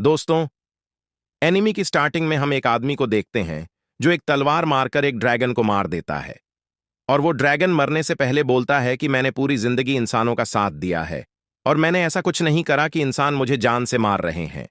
दोस्तों, एनिमी की स्टार्टिंग में हम एक आदमी को देखते हैं जो एक तलवार मारकर एक ड्रैगन को मार देता है। और वो ड्रैगन मरने से पहले बोलता है कि मैंने पूरी जिंदगी इंसानों का साथ दिया है और मैंने ऐसा कुछ नहीं करा कि इंसान मुझे जान से मार रहे हैं।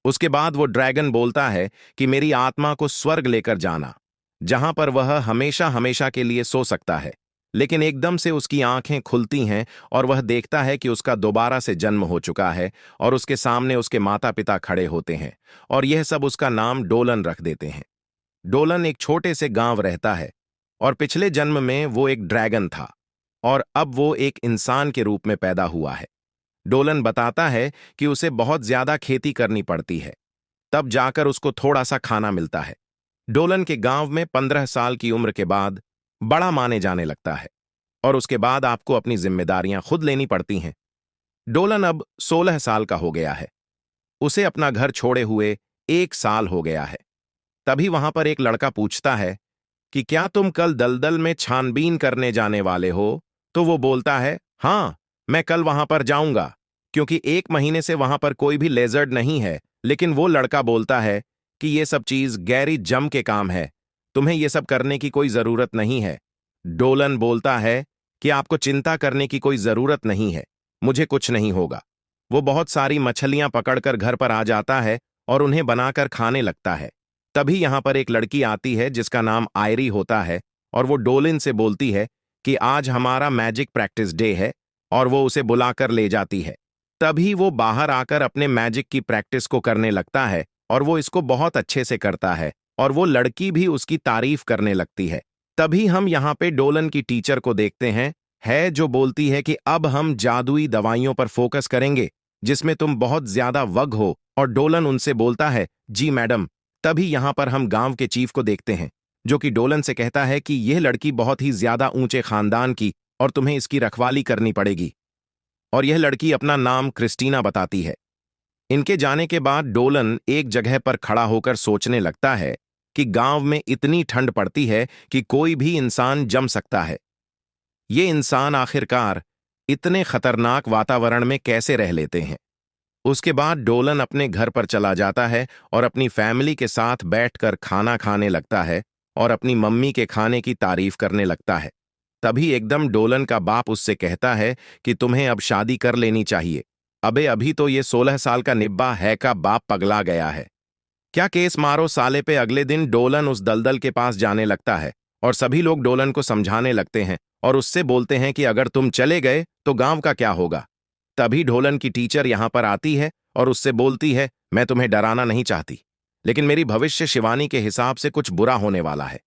उसके बाद वो ड्रैगन बोलता है कि मेरी आत्मा को स्वर्ग लेकर जाना, जहां पर वह हमेशा हमेशा के लिए सो सकता है। लेकिन एकदम से उसकी आंखें खुलती हैं और वह देखता है कि उसका दोबारा से जन्म हो चुका है और उसके सामने उसके माता पिता खड़े होते हैं और यह सब उसका नाम डोलन रख देते हैं। डोलन एक छोटे से गांव रहता है और पिछले जन्म में वो एक ड्रैगन था और अब वो एक इंसान के रूप में पैदा हुआ है। डोलन बताता है कि उसे बहुत ज्यादा खेती करनी पड़ती है, तब जाकर उसको थोड़ा सा खाना मिलता है। डोलन के गांव में 15 साल की उम्र के बाद बड़ा माने जाने लगता है और उसके बाद आपको अपनी जिम्मेदारियां खुद लेनी पड़ती हैं। डोलन अब 16 साल का हो गया है। उसे अपना घर छोड़े हुए 1 साल हो गया है। तभी वहां पर एक लड़का पूछता है कि क्या तुम कल दलदल में छानबीन करने जाने वाले हो? तो वो बोलता है, हाँ, मैं कल वहां पर जाऊंगा, क्योंकि 1 महीने से वहां पर कोई भी लेजर्ड नहीं है। लेकिन वो लड़का बोलता है कि ये सब चीज गैरी जम के काम है, तुम्हें ये सब करने की कोई जरूरत नहीं है। डोलन बोलता है कि आपको चिंता करने की कोई जरूरत नहीं है, मुझे कुछ नहीं होगा। वो बहुत सारी मछलियां पकड़कर घर पर आ जाता है और उन्हें बनाकर खाने लगता है। तभी यहां पर एक लड़की आती है जिसका नाम आयरी होता है और वो डोलिन से बोलती है कि आज हमारा मैजिक प्रैक्टिस डे है और वो उसे बुलाकर ले जाती है। तभी वो बाहर आकर अपने मैजिक की प्रैक्टिस को करने लगता है और वो इसको बहुत अच्छे से करता है और वो लड़की भी उसकी तारीफ करने लगती है। तभी हम यहाँ पे डोलन की टीचर को देखते हैं, है जो बोलती है कि अब हम जादुई दवाइयों पर फोकस करेंगे जिसमें तुम बहुत ज्यादा वग हो। और डोलन उनसे बोलता है, जी मैडम। तभी यहां पर हम गांव के चीफ को देखते हैं जो कि डोलन से कहता है कि यह लड़की बहुत ही ज्यादा ऊंचे खानदान की और तुम्हें इसकी रखवाली करनी पड़ेगी। और यह लड़की अपना नाम क्रिस्टीना बताती है। इनके जाने के बाद डोलन एक जगह पर खड़ा होकर सोचने लगता है कि गांव में इतनी ठंड पड़ती है कि कोई भी इंसान जम सकता है। ये इंसान आखिरकार इतने खतरनाक वातावरण में कैसे रह लेते हैं। उसके बाद डोलन अपने घर पर चला जाता है और अपनी फैमिली के साथ बैठकर खाना खाने लगता है और अपनी मम्मी के खाने की तारीफ करने लगता है। तभी एकदम डोलन का बाप उससे कहता है कि तुम्हें अब शादी कर लेनी चाहिए। अबे अभी तो ये 16 साल का निब्बा है का बाप पगला गया है। क्या केस मारो साले पे। अगले दिन डोलन उस दलदल के पास जाने लगता है और सभी लोग डोलन को समझाने लगते हैं और उससे बोलते हैं कि अगर तुम चले गए तो गांव का क्या होगा। तभी डोलन की टीचर यहां पर आती है और उससे बोलती है, मैं तुम्हें डराना नहीं चाहती, लेकिन मेरी भविष्य शिवानी के हिसाब से कुछ बुरा होने वाला है।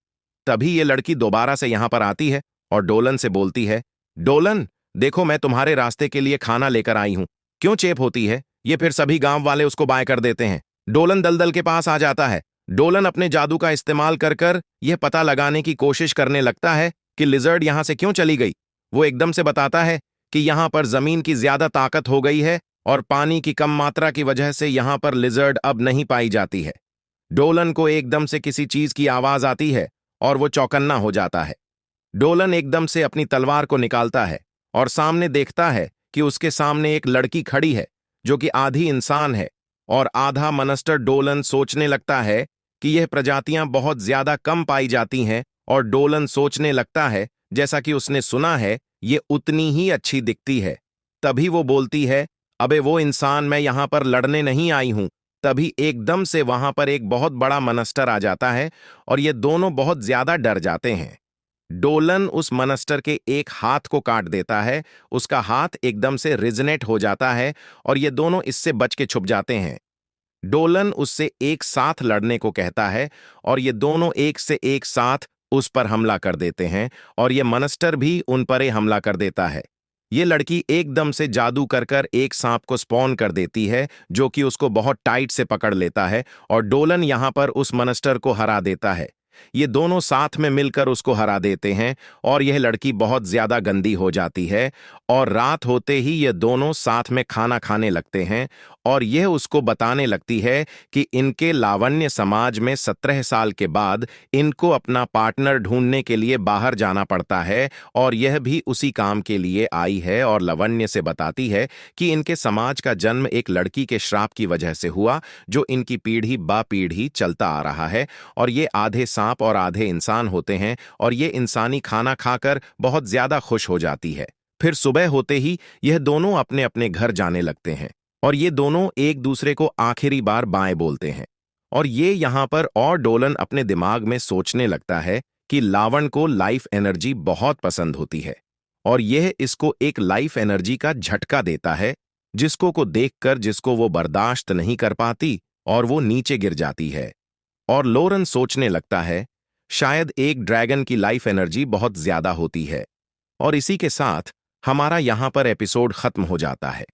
तभी ये लड़की दोबारा से यहां पर आती है और डोलन से बोलती है, डोलन देखो, मैं तुम्हारे रास्ते के लिए खाना लेकर आई हूं। क्यों चेप होती है? ये फिर सभी गांव वाले उसको बाय कर देते हैं। डोलन दलदल के पास आ जाता है। डोलन अपने जादू का इस्तेमाल कर कर यह पता लगाने की कोशिश करने लगता है कि लिजर्ड यहां से क्यों चली गई। वो एकदम से बताता है कि यहां पर जमीन की ज्यादा ताकत हो गई है और पानी की कम मात्रा की वजह से यहां पर लिजर्ड अब नहीं पाई जाती है। डोलन को एकदम से किसी चीज की आवाज आती है और वो चौकन्ना हो जाता है। डोलन एकदम से अपनी तलवार को निकालता है और सामने देखता है कि उसके सामने एक लड़की खड़ी है जो कि आधी इंसान है और आधा मनस्टर। डोलन सोचने लगता है कि यह प्रजातियां बहुत ज्यादा कम पाई जाती हैं और डोलन सोचने लगता है, जैसा कि उसने सुना है, ये उतनी ही अच्छी दिखती है। तभी वो बोलती है, अबे वो इंसान, मैं यहां पर लड़ने नहीं आई हूं। तभी एकदम से वहां पर एक बहुत बड़ा मनस्टर आ जाता है और ये दोनों बहुत ज्यादा डर जाते हैं। डोलन उस मनस्टर के एक हाथ को काट देता है। उसका हाथ एकदम से रिजनेट हो जाता है और ये दोनों इससे बच के छुप जाते हैं। डोलन उससे एक साथ लड़ने को कहता है और ये दोनों एक से एक साथ उस पर हमला कर देते हैं और ये मनस्टर भी उन पर ही हमला कर देता है। ये लड़की एकदम से जादू कर कर एक सांप को स्पॉन कर देती है जो कि उसको बहुत टाइट से पकड़ लेता है और डोलन यहां पर उस मनस्टर को हरा देता है। ये दोनों साथ में मिलकर उसको हरा देते हैं और यह लड़की बहुत ज्यादा गंदी हो जाती है और रात होते ही ये दोनों साथ में खाना खाने लगते हैं और यह उसको बताने लगती है कि इनके लावण्य समाज में 17 साल के बाद इनको अपना पार्टनर ढूंढने के लिए बाहर जाना पड़ता है और यह भी उसी काम के लिए आई है और लावण्य से बताती है कि इनके समाज का जन्म एक लड़की के श्राप की वजह से हुआ जो इनकी पीढ़ी बा पीढ़ी चलता आ रहा है और ये आधे सांप और आधे इंसान होते हैं और ये इंसानी खाना खाकर बहुत ज्यादा खुश हो जाती है। फिर सुबह होते ही यह दोनों अपने अपने घर जाने लगते हैं और ये दोनों एक दूसरे को आखिरी बार बाएं बोलते हैं और ये यहाँ पर और डोलन अपने दिमाग में सोचने लगता है कि लावण को लाइफ एनर्जी बहुत पसंद होती है और यह इसको एक लाइफ एनर्जी का झटका देता है जिसको को देखकर जिसको वो बर्दाश्त नहीं कर पाती और वो नीचे गिर जाती है। और लोरन सोचने लगता है शायद एक ड्रैगन की लाइफ एनर्जी बहुत ज्यादा होती है। और इसी के साथ हमारा यहाँ पर एपिसोड खत्म हो जाता है।